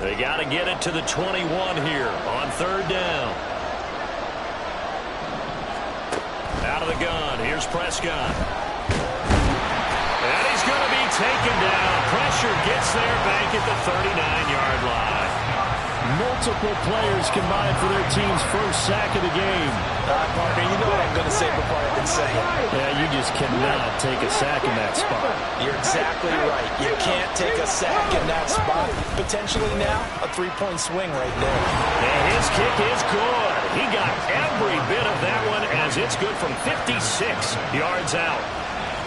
They got to get it to the 21 here on third down. Out of the gun. Here's Prescott. And he's going to be taken down. Pressure gets there back at the 39-yard line. Multiple players combined for their team's first sack of the game. Partner, you know what I'm going to say before I can say it. Yeah, you just cannot take a sack in that spot. You're exactly right. You can't take a sack in that spot. Potentially now, a three-point swing right there. And his kick is good. He got every bit of that one as it's good from 56 yards out.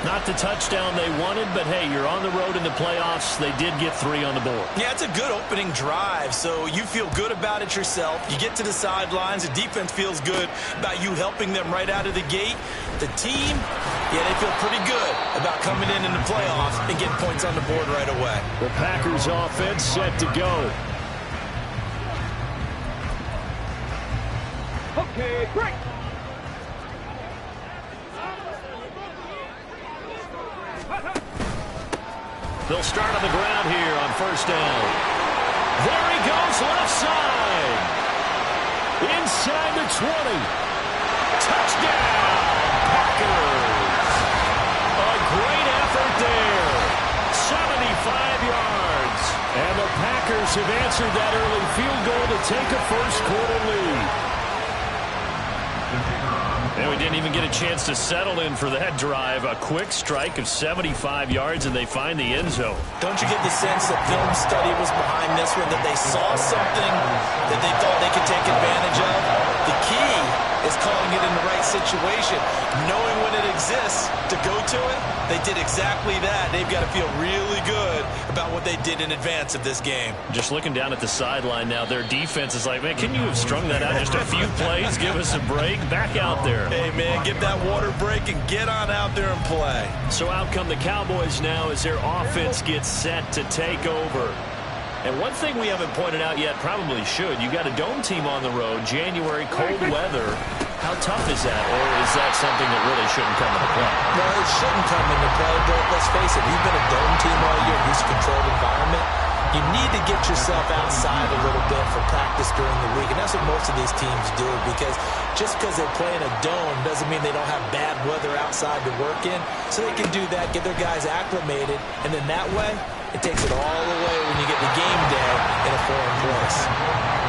Not the touchdown they wanted, but hey, you're on the road in the playoffs. They did get 3 on the board. Yeah, it's a good opening drive, so you feel good about it yourself. You get to the sidelines. The defense feels good about you helping them right out of the gate. The team, yeah, they feel pretty good about coming in the playoffs and getting points on the board right away. The Packers offense set to go. Okay, break. They'll start on the ground here on first down. There he goes, left side. Inside the 20. Touchdown, Packers. A great effort there. 75 yards. And the Packers have answered that early field goal to take a first-quarter lead. And we didn't even get a chance to settle in for that drive. A quick strike of 75 yards, and they find the end zone. Don't you get the sense that film study was behind this one, that they saw something that they thought they could take advantage of? The key is calling it in the right situation, knowing when it exists to go to it. They did exactly that. They've got to feel really good about what they did in advance of this game. Just looking down at the sideline now, their defense is like, man, can you have strung that out just a few plays? Give us a break. Back out there. Hey, man, give that water break and get on out there and play. So out come the Cowboys now as their offense gets set to take over. And one thing we haven't pointed out yet, probably should, you got a dome team on the road, January, cold weather. How tough is that, or is that something that really shouldn't come into play? No, it shouldn't come into play, but let's face it, you've been a dome team all year, this controlled environment. You need to get yourself outside a little bit for practice during the week, and that's what most of these teams do, because just because they play in a dome doesn't mean they don't have bad weather outside to work in. So they can do that, get their guys acclimated, and then that way, it takes it all away when you get to game day in a foreign place.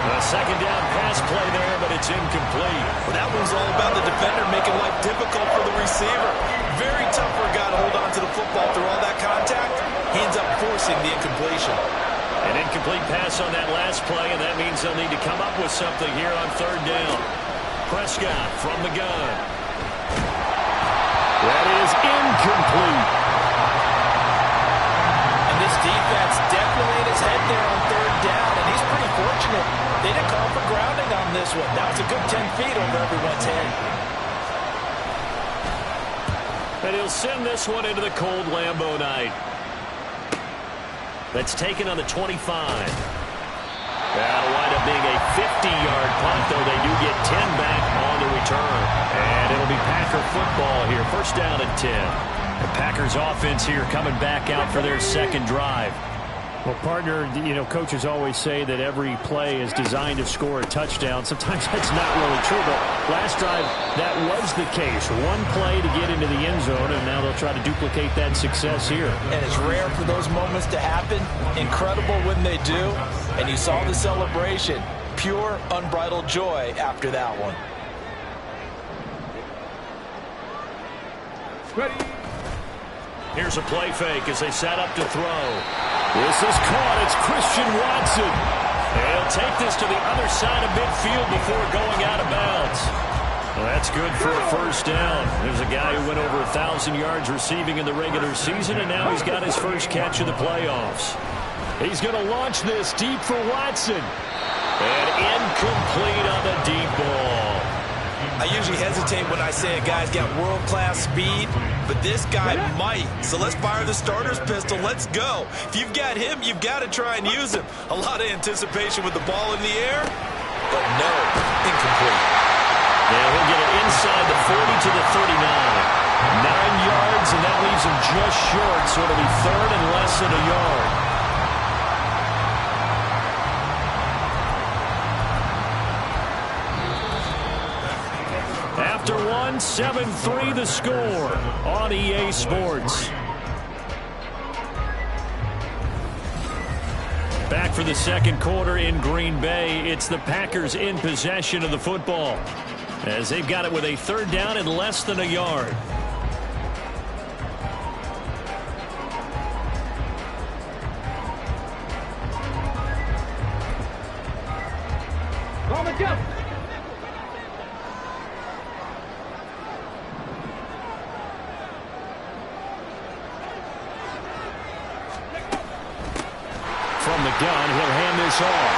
A second down pass play there, but it's incomplete. Well, that one's all about the defender making life difficult for the receiver. Very tough for a guy to hold on to the football through all that contact. He ends up forcing the incompletion. An incomplete pass on that last play, and that means they'll need to come up with something here on third down. Prescott from the gun. That is incomplete. And this defense definitely had his head there on third down, and he's pretty fortunate. They didn't call for grounding on this one. That was a good 10 feet over everyone's head. And he'll send this one into the cold Lambeau night. That's taken on the 25. That'll wind up being a 50-yard punt, though they do get 10 back on the return. And it'll be Packer football here. First down and 10. The Packers offense here coming back out for their second drive. Well, partner, you know, coaches always say that every play is designed to score a touchdown. Sometimes that's not really true, but last drive, that was the case. One play to get into the end zone, and now they'll try to duplicate that success here. And it's rare for those moments to happen. Incredible when they do. And you saw the celebration. Pure, unbridled joy after that one. Ready. Here's a play fake as they set up to throw. This is caught. It's Christian Watson. And he'll take this to the other side of midfield before going out of bounds. Well, that's good for a first down. There's a guy who went over 1,000 yards receiving in the regular season, and now he's got his first catch of the playoffs. He's going to launch this deep for Watson. And incomplete on the deep ball. I usually hesitate when I say a guy's got world-class speed, but this guy might. So let's fire the starter's pistol. Let's go. If you've got him, you've got to try and use him. A lot of anticipation with the ball in the air, but no, incomplete. Yeah, he'll get it inside the 40 to the 39. 9 yards, and that leaves him just short, so it'll be third and less than a yard. one. 7-3 the score on EA Sports. Back for the second quarter in Green Bay. It's the Packers in possession of the football, as they've got it with a third down and less than a yard. From the gun, he'll hand this off.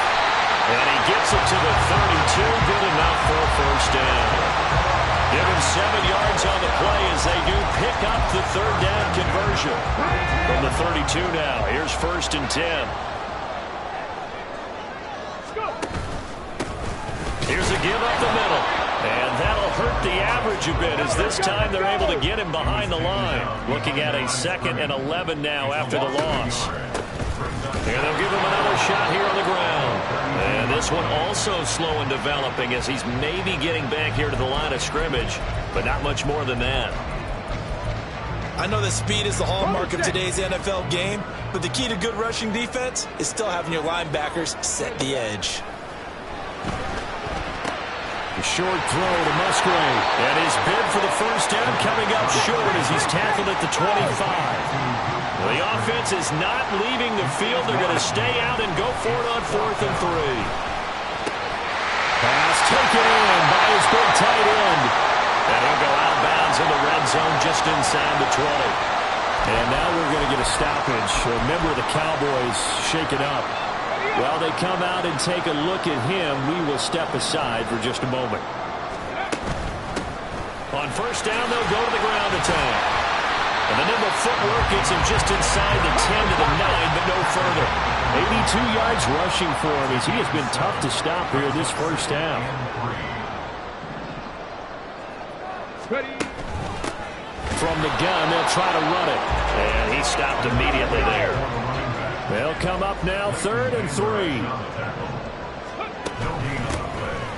And he gets it to the 32. Good enough for a first down. Give him 7 yards on the play as they do pick up the third down conversion. From the 32 now, here's 1st and 10. Here's a give up the middle. And that'll hurt the average a bit, as this time they're able to get him behind the line. Looking at a 2nd and 11 now after the loss. And they'll give him another shot here on the ground. And this one also slow in developing, as he's maybe getting back here to the line of scrimmage, but not much more than that. I know that speed is the hallmark of today's NFL game, but the key to good rushing defense is still having your linebackers set the edge. A short throw to Musgrave. And his bid for the first down coming up short as he's tackled at the 25. The offense is not leaving the field. They're going to stay out and go for it on 4th and 3. Pass taken in by his big tight end. And he'll go out of bounds in the red zone just inside the 20. And now we're going to get a stoppage. A member of the Cowboys shaken up. While they come out and take a look at him, we will step aside for just a moment. On first down, they'll go to the ground attack. And the nimble footwork gets him just inside the 10 to the 9, but no further. 82 yards rushing for him, as he has been tough to stop here this first half. From the gun, they'll try to run it. And he stopped immediately there. They'll come up now, 3rd and 3.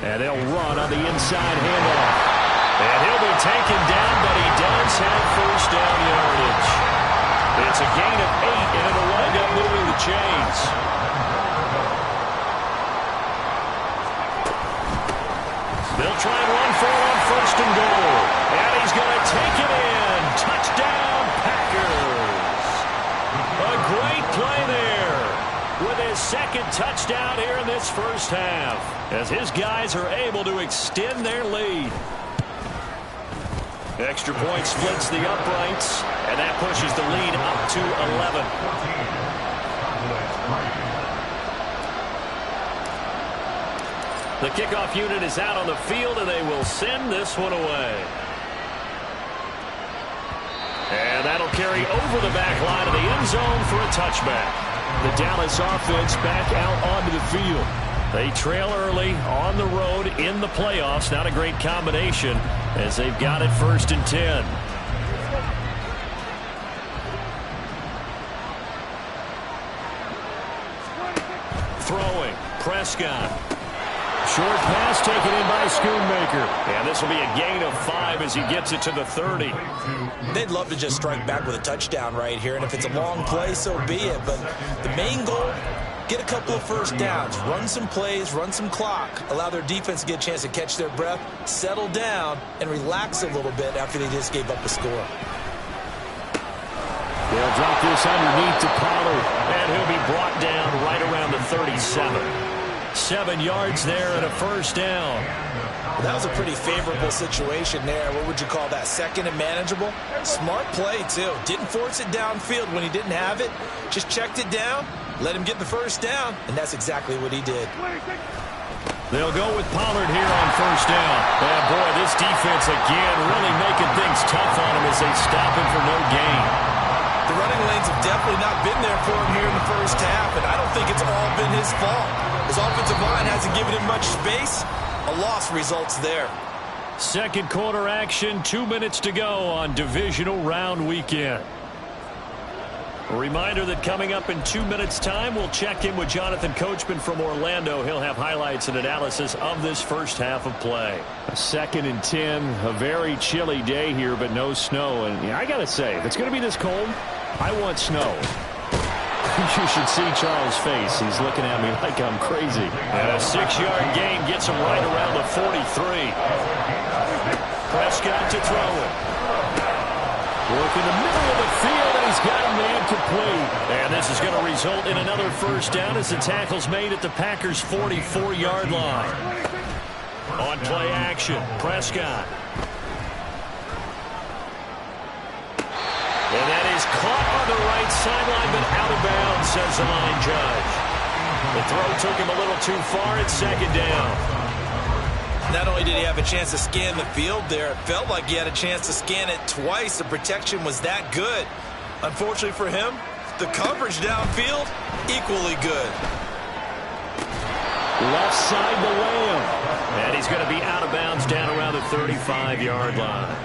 And they'll run on the inside handoff. And he'll be taken down, but he does have first down yardage. It's a gain of 8, and it'll wind up moving the chains. They'll try and run for it on 1st and goal. And he's going to take it in. Touchdown, Packers. A great play there with his 2nd touchdown here in this first half, as his guys are able to extend their lead. Extra point splits the uprights, and that pushes the lead up to 11. The kickoff unit is out on the field, and they will send this one away. And that'll carry over the back line of the end zone for a touchback. The Dallas offense back out onto the field. They trail early on the road in the playoffs. Not a great combination, as they've got it 1st and 10. Throwing, Prescott. Short pass taken in by Schoonmaker. And this will be a gain of 5 as he gets it to the 30. They'd love to just strike back with a touchdown right here, and if it's a long play, so be it. But the main goal, get a couple of first downs, run some plays, run some clock, allow their defense to get a chance to catch their breath, settle down, and relax a little bit after they just gave up a score. They'll drop this underneath to Pollard, and he'll be brought down right around the 37. 7 yards there and a first down. Well, that was a pretty favorable situation there. What would you call that? 2nd and manageable? Smart play, too. Didn't force it downfield when he didn't have it. Just checked it down, let him get the first down, and that's exactly what he did. They'll go with Pollard here on first down. And boy, this defense again really making things tough on him as they stop him for no gain. The running lanes have definitely not been there for him here in the first half, and I don't think it's all been his fault. His offensive line hasn't given him much space. A loss results there. Second quarter action, 2 minutes to go on divisional round weekend. A reminder that coming up in 2 minutes' time, we'll check in with Jonathan Coachman from Orlando. He'll have highlights and analysis of this first half of play. A 2nd and 10, a very chilly day here, but no snow. And I got to say, if it's going to be this cold, I want snow. You should see Charles' face. He's looking at me like I'm crazy. And a 6-yard gain gets him right around the 43. Prescott to throw it. Work in the middle of the field, and he's got a man complete. And this is going to result in another first down as the tackle's made at the Packers' 44-yard line. On play action, Prescott. And that is caught on the right sideline, but out of bounds, says the line judge. The throw took him a little too far. It's 2nd down. Not only did he have a chance to scan the field there, it felt like he had a chance to scan it twice. The protection was that good. Unfortunately for him, the coverage downfield, equally good. Left side to Lamb. And he's going to be out of bounds down around the 35-yard line.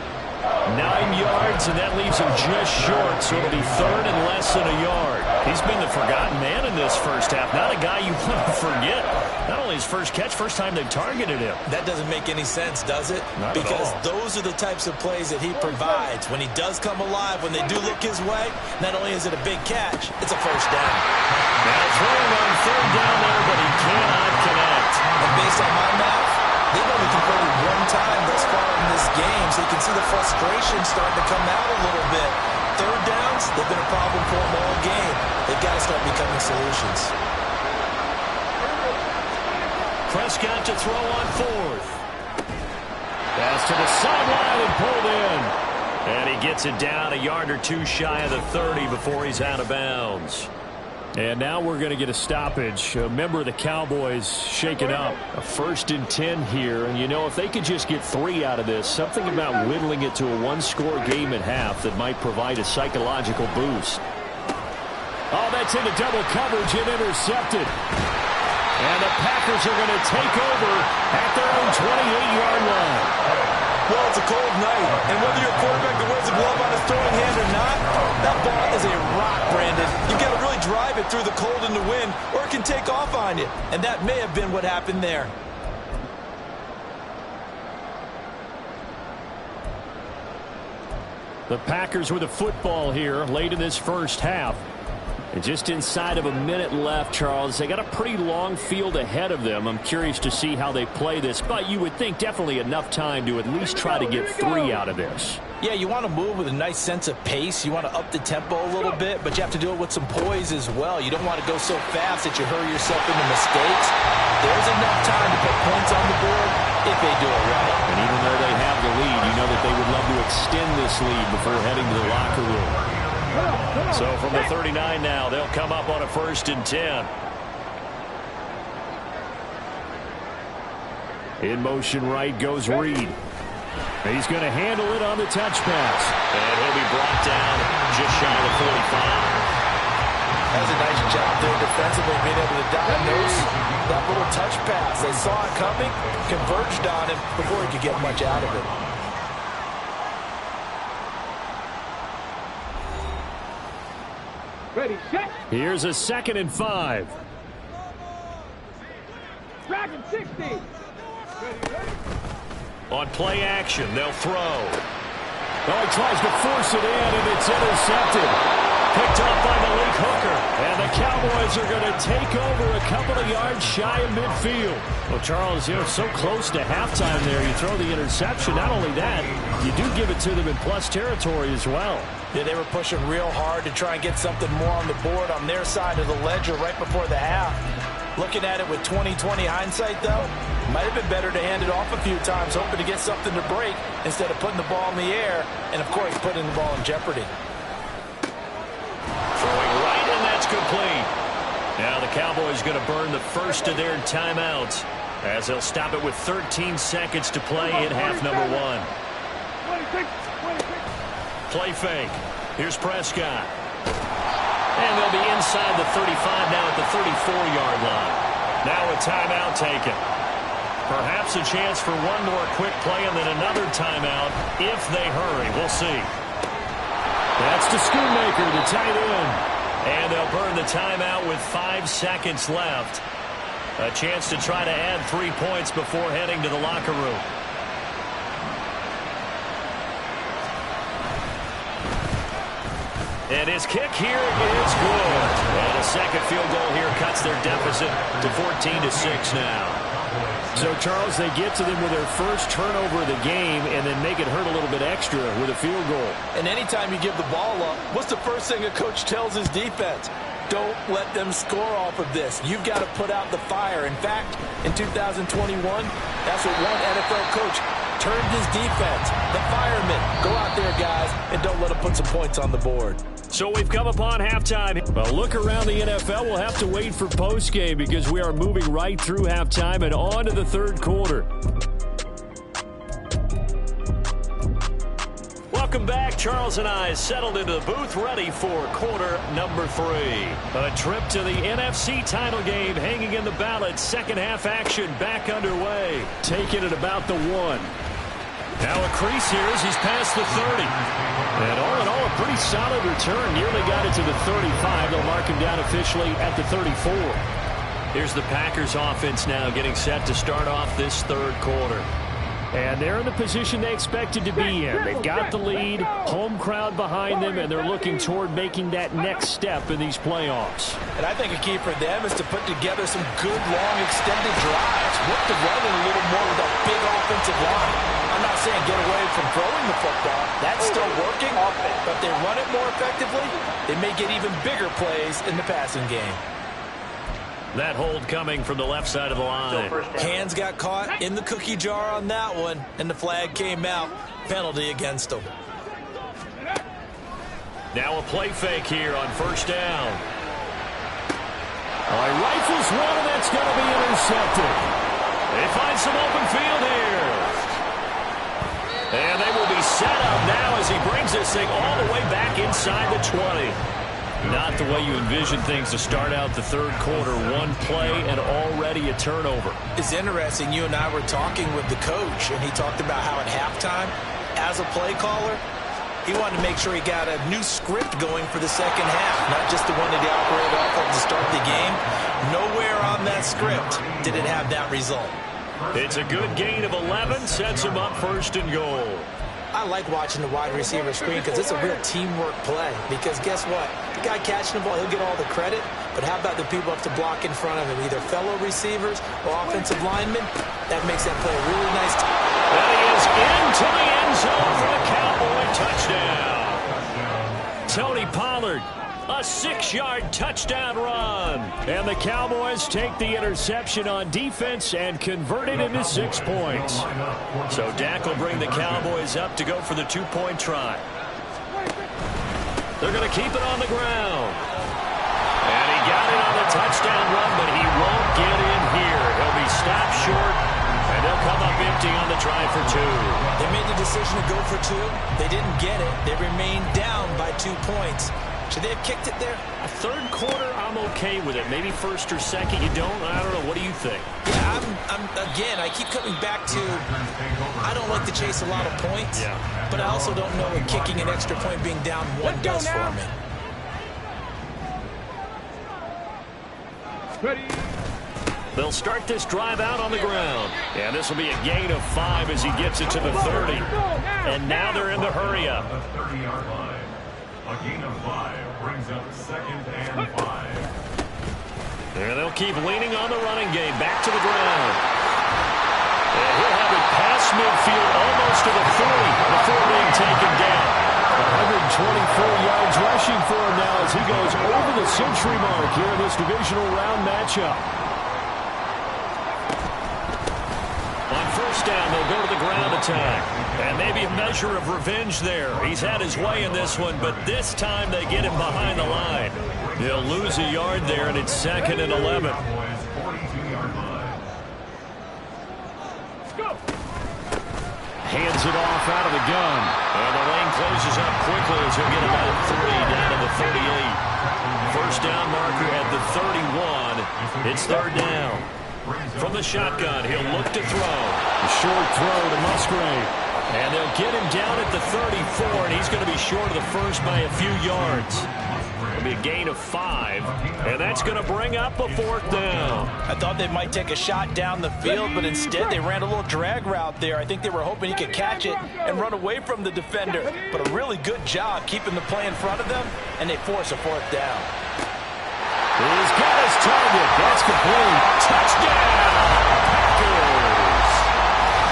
9 yards, and that leaves him just short, so it'll be 3rd and less than a yard. He's been the forgotten man in this first half. Not a guy you want to forget. Not only his first catch, first time they've targeted him. That doesn't make any sense, does it? Not because at all. those are the types of plays that he provides. When he does come alive, when they do look his way, not only is it a big catch, it's a first down. Now throwing on 3rd down there, but he cannot connect. And based on my math, they've only converted 1 time thus far in this game, so you can see the frustration starting to come out a little bit. 3rd downs, they've been a problem for them all game. They've got to start becoming solutions. Prescott to throw on 4th. Pass to the sideline and pulled in. And he gets it down a yard or 2 shy of the 30 before he's out of bounds. And now we're going to get a stoppage. A member of the Cowboys shaken up. A 1st and 10 here. And, you know, if they could just get 3 out of this, something about whittling it to a 1-score game at half that might provide a psychological boost. Oh, that's into double coverage and intercepted. And the Packers are going to take over at their own 28-yard line. Well, it's a cold night, and whether you're a quarterback that wears a glove on his throwing hand or not, that ball is a rock, Brandon. You've got to really drive it through the cold and the wind, or it can take off on you. And that may have been what happened there. The Packers with a football here late in this first half. And just inside of a minute left, Charles, they got a pretty long field ahead of them. I'm curious to see how they play this, but you would think definitely enough time to at least try to get 3 out of this. Yeah, you want to move with a nice sense of pace. You want to up the tempo a little bit, but you have to do it with some poise as well. You don't want to go so fast that you hurry yourself into mistakes. There's enough time to put points on the board if they do it right. And even though they have the lead, you know that they would love to extend this lead before heading to the locker room. So from the 39 now, they'll come up on a 1st and 10. In motion right goes Reed. He's going to handle it on the touch pass. And he'll be brought down just shy of the 45. That's a nice job there defensively, being able to diagnose that little touch pass. They saw it coming, converged on him before he could get much out of it. Ready, set. Here's a 2nd and 5. Dragon 60. Ready. On play action, they'll throw. Oh, he tries to force it in, and it's intercepted. Picked up by Malik Hooker. And the Cowboys are going to take over a couple of yards shy of midfield. Well, Charles, you know, so close to halftime there. You throw the interception. Not only that, you do give it to them in plus territory as well. Yeah, they were pushing real hard to try and get something more on the board on their side of the ledger right before the half. Looking at it with 20/20 hindsight, though, might have been better to hand it off a few times, hoping to get something to break instead of putting the ball in the air and, of course, putting the ball in jeopardy. Throwing right, and that's complete. Now the Cowboys going to burn the first of their timeouts as they'll stop it with 13 seconds to play in half number 1. 26. Play fake. Here's Prescott. And they'll be inside the 35 now at the 34-yard line. Now a timeout taken. Perhaps a chance for one more quick play and then another timeout if they hurry. We'll see. That's to Schoonmaker, the tight end. And they'll burn the timeout with 5 seconds left. A chance to try to add 3 points before heading to the locker room. And his kick here is good. And a second field goal here cuts their deficit to 14-6 now. So, Charles, they get to them with their first turnover of the game and then make it hurt a little bit extra with a field goal. And anytime you give the ball up, what's the first thing a coach tells his defense? Don't let them score off of this. You've got to put out the fire. In fact, in 2021, that's what one NFL coach turned his defense. The firemen. Go out there, guys, and don't let them put some points on the board. So we've come upon halftime. A look around the NFL. We'll have to wait for postgame because we are moving right through halftime and on to the third quarter. Welcome back. Charles and I settled into the booth ready for quarter number 3. A trip to the NFC title game hanging in the balance. Second half action back underway. Taking it about the 1. Now a crease here as he's past the 30. And all in all, a pretty solid return. Nearly got it to the 35. They'll mark him down officially at the 34. Here's the Packers offense now getting set to start off this third quarter. And they're in the position they expected to be in. They've got the lead, home crowd behind them, and they're looking toward making that next step in these playoffs. And I think a key for them is to put together some good, long, extended drives. Work the running a little more with a big offensive line. I'm not saying get away from throwing the football. That's still working, but they run it more effectively. They may get even bigger plays in the passing game. That hold coming from the left side of the line. Hands got caught in the cookie jar on that one, and the flag came out. Penalty against them. Now a play fake here on first down. Rifles one, and that's going to be intercepted. They find some open field here. And they will be set up now as he brings this thing all the way back inside the 20. Not the way you envision things to start out the third quarter. One play and already a turnover. It's interesting. You and I were talking with the coach, and he talked about how at halftime, as a play caller, he wanted to make sure he got a new script going for the second half, not just the one that he operated off of to start the game. Nowhere on that script did it have that result. It's a good gain of 11, sets him up first and goal. I like watching the wide receiver screen because it's a real teamwork play. Because guess what? The guy catching the ball, he'll get all the credit. But how about the people up to block in front of him, either fellow receivers or offensive linemen? That makes that play a really nice. That is into the end zone for the Cowboy touchdown. Tony Pollard, a 6-yard touchdown run. And the Cowboys take the interception on defense and convert it into 6 points. So Dak will bring the Cowboys up to go for the 2-point try. They're going to keep it on the ground. And he got it on the touchdown run, but he won't get in here. He'll be stopped short, and they'll come up empty on the try for 2. They made the decision to go for 2. They didn't get it. They remained down by 2 points. Should they have kicked it there? A third quarter, I'm okay with it. Maybe first or second, you don't. I don't know. What do you think? Yeah, again, I keep coming back to I don't like to chase a lot of points, but I also don't know what kicking an extra point being down 1 does for me. Ready. They'll start this drive out on the ground. And this will be a gain of 5 as he gets it to the 30. And now they're in the hurry-up. The 30-yard line. A gain of 5 brings up 2nd and 5. And they'll keep leaning on the running game. Back to the ground. And he'll have it past midfield almost to the 40 before being taken down. 124 yards rushing for him now as he goes over the century mark here in this divisional round matchup. On first down, they'll go to the ground attack. And maybe a measure of revenge there. He's had his way in this one, but this time they get him behind the line. They'll lose a yard there, and it's 2nd and 11. Hands it off out of the gun. And the lane closes up quickly as he'll get about 3 down to the 38. First down marker at the 31. It's 3rd down. From the shotgun, he'll look to throw. A short throw to Musgrave. And they'll get him down at the 34, and he's going to be short of the first by a few yards. It'll be a gain of 5, and that's going to bring up a 4th down. I thought they might take a shot down the field, but instead they ran a little drag route there. I think they were hoping he could catch it and run away from the defender. But a really good job keeping the play in front of them, and they force a 4th down. He's got his target. That's complete. Touchdown, Packers.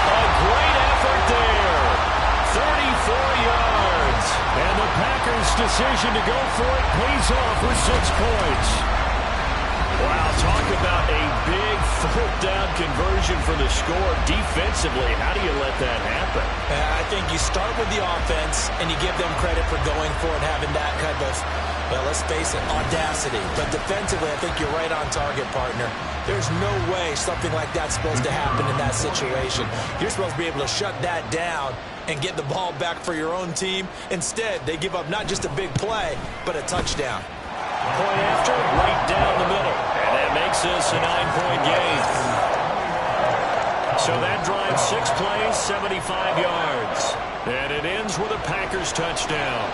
A great effort there. 34 yards. And the Packers' decision to go for it pays off with 6 points. Wow, talk about a big 4th down conversion for the score. Defensively, how do you let that happen? I think you start with the offense, and you give them credit for going for it, having that kind of, well, let's face it, audacity. But defensively, I think you're right on target, partner. There's no way something like that's supposed to happen in that situation. You're supposed to be able to shut that down and get the ball back for your own team. Instead, they give up not just a big play, but a touchdown. Point after, right down the middle. And that makes this a 9-point game. So that drives 6 plays, 75 yards. And it ends with a Packers touchdown.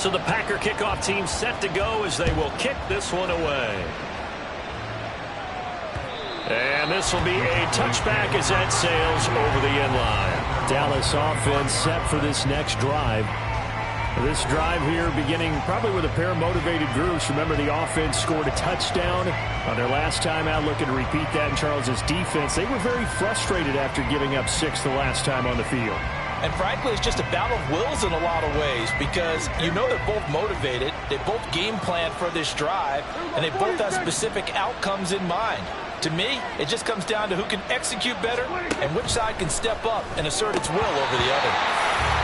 So the Packer kickoff team set to go as they will kick this one away. And this will be a touchback as that sails over the end line. Dallas offense set for this next drive. This drive here beginning probably with a pair of motivated groups. Remember, the offense scored a touchdown on their last time out. Looking to repeat that in Charles' defense. They were very frustrated after giving up 6 the last time on the field. And frankly, it's just a battle of wills in a lot of ways because you know they're both motivated, they both game plan for this drive, and they both have specific outcomes in mind. To me, it just comes down to who can execute better and which side can step up and assert its will over the other.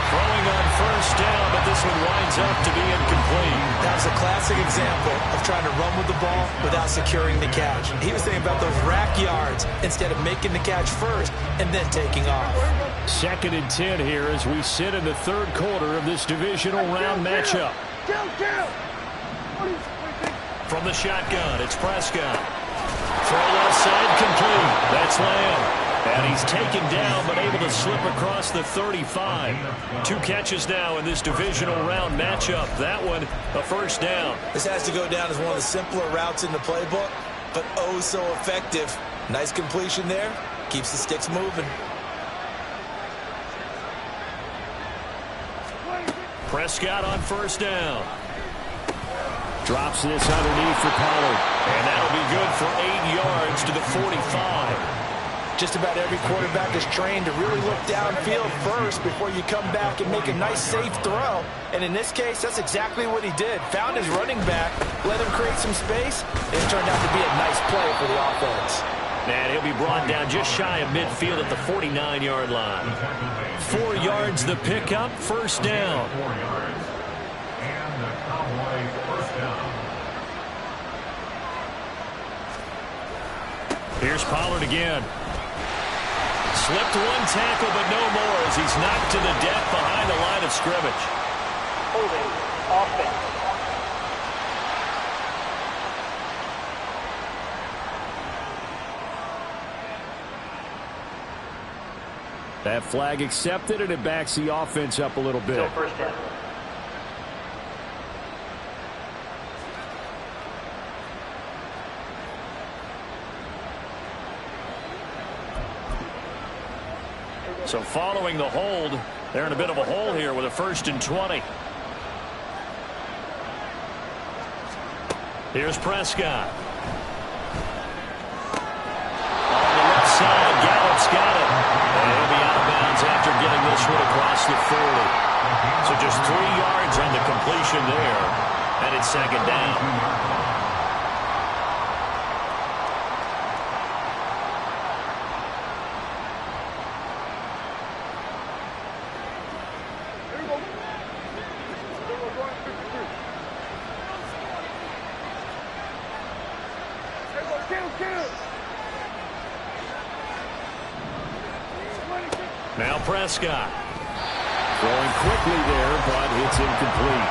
Throwing on first down, but this one winds up to be incomplete. That was a classic example of trying to run with the ball without securing the catch. He was thinking about those rack yards instead of making the catch first and then taking off. 2nd and 10 here as we sit in the 3rd quarter of this divisional round matchup. From the shotgun, it's Prescott. Throw left side complete. That's Lamb. And he's taken down but able to slip across the 35. 2 catches now in this divisional round matchup. That one, a first down. This has to go down as one of the simpler routes in the playbook, but oh so effective. Nice completion there. Keeps the sticks moving. Prescott on first down. Drops this underneath for Pollard. And that'll be good for 8 yards to the 45. Just about every quarterback is trained to really look downfield first before you come back and make a nice, safe throw. And in this case, that's exactly what he did. Found his running back, let him create some space, and it turned out to be a nice play for the offense. And he'll be brought down just shy of midfield at the 49-yard line. 4 yards the pickup, first down. 4 yards. And the Cowboys first down. Here's Pollard again. Slipped one tackle, but no more as he's knocked to the deck behind the line of scrimmage. Holding offense. That flag accepted, and it backs the offense up a little bit. Still first down. So following the hold, they're in a bit of a hole here with a 1st and 20. Here's Prescott. On the left side, Gallup's got it. And he'll be out of bounds after getting this one across the 40. So just 3 yards on the completion there, and it's second down. Now Prescott. Going quickly there, but it's incomplete.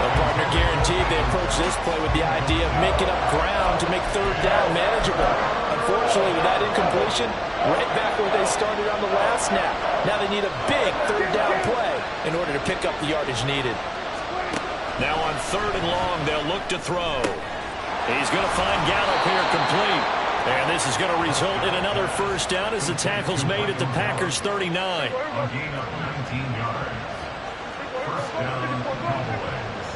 Well, partner, guaranteed they approach this play with the idea of making up ground to make third down manageable. Unfortunately, with that incompletion, right back where they started on the last snap. Now they need a big third down play in order to pick up the yardage needed. Now on 3rd and long, they'll look to throw. He's going to find Gallup here complete. And this is going to result in another first down as the tackle's made at the Packers' 39. A gain of 19 yards. First down, Cowboys.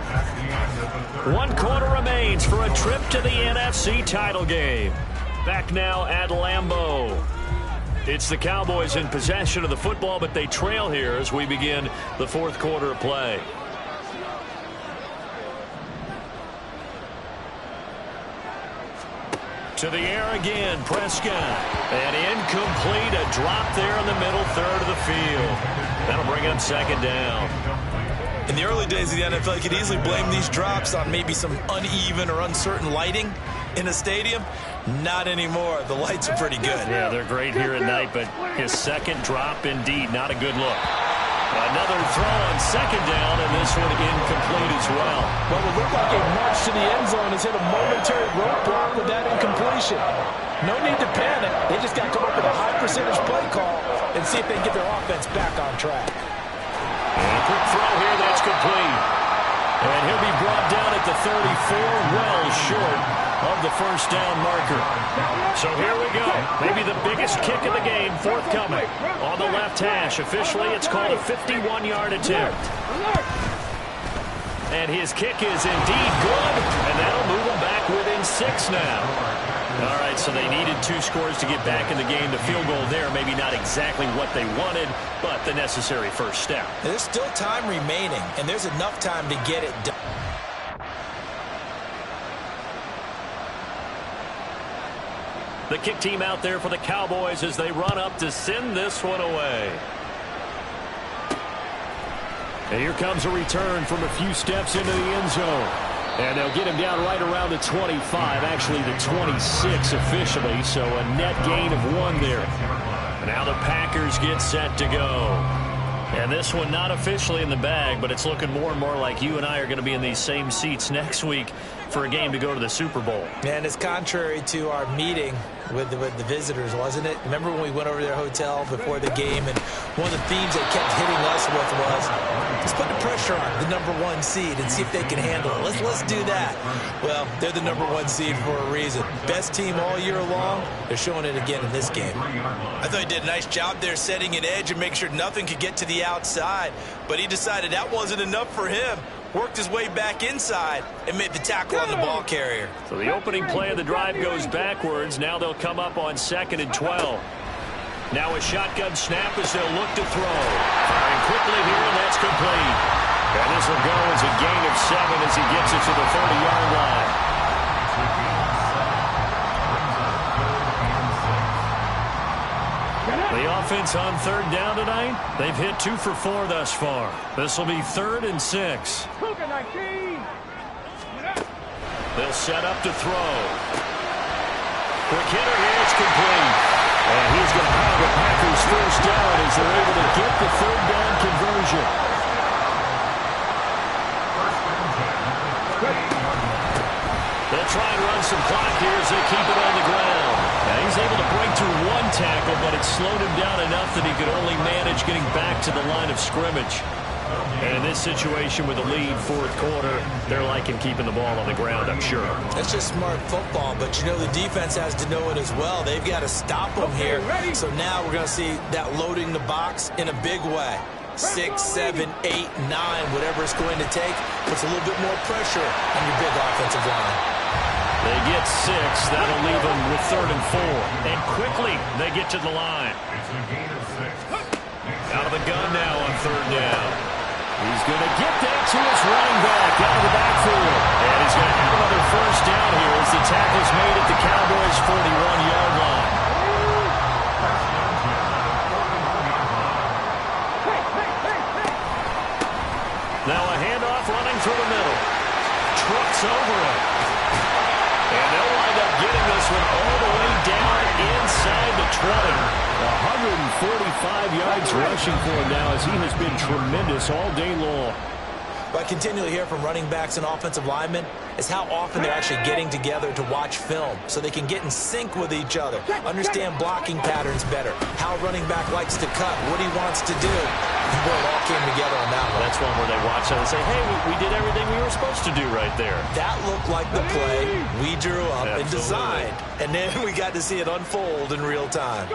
That's the end of the third. 1 quarter remains for a trip to the NFC title game. Back now at Lambeau. It's the Cowboys in possession of the football, but they trail here as we begin the 4th quarter of play. To the air again, Prescott. And incomplete, a drop there in the middle third of the field. That'll bring up second down. In the early days of the NFL, you could easily blame these drops on maybe some uneven or uncertain lighting in a stadium. Not anymore. The lights are pretty good. Yeah, they're great here at night, but his second drop, indeed, not a good look. Another throw on second down, and this one incomplete as well. Well, it looked like a march to the end zone has hit a momentary roadblock with that incompletion. No need to panic. They just got to come up with a high percentage play call and see if they can get their offense back on track. And a quick throw here, that's complete. And he'll be brought down at the 34, well short of the first down marker. So here we go. Maybe the biggest kick of the game forthcoming. On the left hash, officially it's called a 51-yard attempt. And his kick is indeed good, and that'll move him back within 6 now. All right, so they needed 2 scores to get back in the game. The field goal there, maybe not exactly what they wanted, but the necessary first step. There's still time remaining, and there's enough time to get it done. The kick team out there for the Cowboys as they run up to send this one away. And here comes a return from a few steps into the end zone. And they'll get him down right around the 25, actually the 26 officially, so a net gain of 1 there. Now the Packers get set to go. And this one not officially in the bag, but it's looking more and more like you and I are going to be in these same seats next week for a game to go to the Super Bowl. And it's contrary to our meeting with the visitors, wasn't it? Remember when we went over to their hotel before the game, and one of the themes they kept hitting us with was, let's put the pressure on the #1 seed and see if they can handle it. Let's do that. Well, they're the #1 seed for a reason. Best team all year long. They're showing it again in this game. I thought he did a nice job there setting an edge and making sure nothing could get to the outside, but he decided that wasn't enough for him. Worked his way back inside and made the tackle on the ball carrier. So the opening play of the drive goes backwards. Now they'll come up on 2nd and 12. Now a shotgun snap as they'll look to throw. Firing quickly here, and that's complete. And this will go as a gain of 7 as he gets it to the 30-yard line. The offense on 3rd down tonight, they've hit 2 for 4 thus far. This will be 3rd and 6. They'll set up to throw. Quick hitter here, it's complete. And he's going to have the Packers first down as they're able to get the 3rd down conversion. They'll try and run some clock here as they keep it on the ground. Now he's able to break through 1 tackle, but it slowed him down enough that he could only manage getting back to the line of scrimmage. And in this situation with a lead 4th quarter, they're liking keeping the ball on the ground, I'm sure. That's just smart football, but you know the defense has to know it as well. They've got to stop them here. So now we're going to see that loading the box in a big way. 6, 7, 8, 9, whatever it's going to take, puts a little bit more pressure on your big offensive line. They get 6. That'll leave them with 3rd and 4. And quickly, they get to the line. It's a gain of Out of the gun now on third down. He's going to get that to his running back out of the backfield. And he's going to have another first down here as the tackle's made at the Cowboys' 41-yard line. Now a handoff running through the middle. Trucks over it. And they'll wind up getting this one all the way down inside the 20. 145 yards rushing for him now as he has been tremendous all day long. What I continually hear from running backs and offensive linemen is how often they're actually getting together to watch film so they can get in sync with each other, understand blocking patterns better, how a running back likes to cut, what he wants to do. And boy, it all came together on that one. That's one where they watch it and say, hey, we did everything we were supposed to do right there. That looked like the play we drew up and Absolutely. designed. And then we got to see it unfold in real time.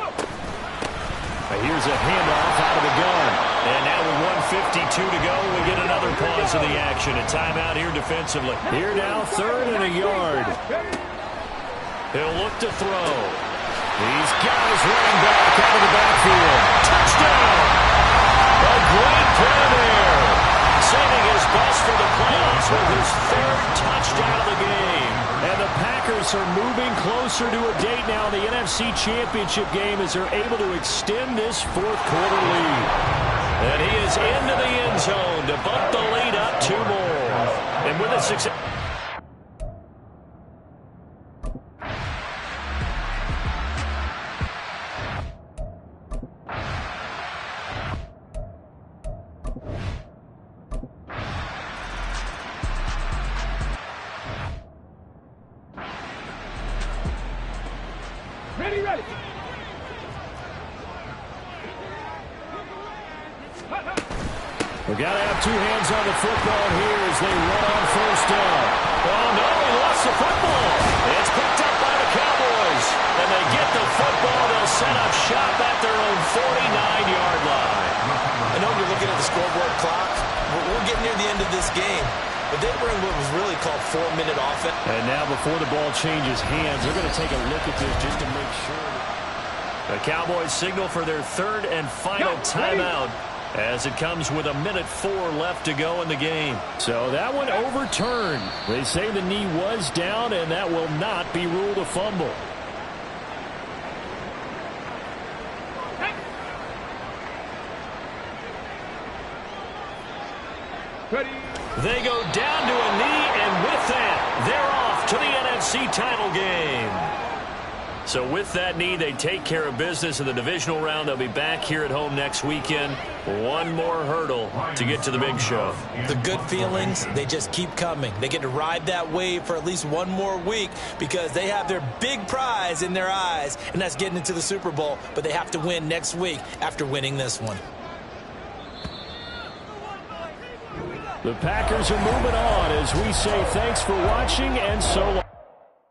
Here's a handoff out of the gun. And now with 1:52 to go, we get another pause of the action. A timeout here defensively. Here now, 3rd and a yard. He'll look to throw. He's got his running back out of the backfield. Touchdown! A great play there. Saving his best for the playoffs with his 3rd touchdown of the game. And the Packers are moving closer to a date now in the NFC Championship game as they're able to extend this 4th quarter lead. And he is into the end zone to bump the lead up 2 more. And with a success. Ready. We've got to have 2 hands on the football here as they run on 1st down. Oh, no, he lost the football. It's picked up by the Cowboys. And they get the football. They'll set up shop at their own 49-yard line. I know you're looking at the scoreboard clock. We're getting near the end of this game. But they were in what was really called 4-minute offense. And now before the ball changes hands, they're going to take a look at this just to make sure. The Cowboys signal for their 3rd and final timeout as it comes with 1:04 left to go in the game. So that one overturned. They say the knee was down, and that will not be ruled a fumble. They go down to a knee, and with that, they're off to the NFC title game. So with that knee, they take care of business in the divisional round. They'll be back here at home next weekend. One more hurdle to get to the big show. The good feelings, they just keep coming. They get to ride that wave for at least one more week because they have their big prize in their eyes, and that's getting into the Super Bowl. But they have to win next week after winning this one. The Packers are moving on as we say thanks for watching and so long.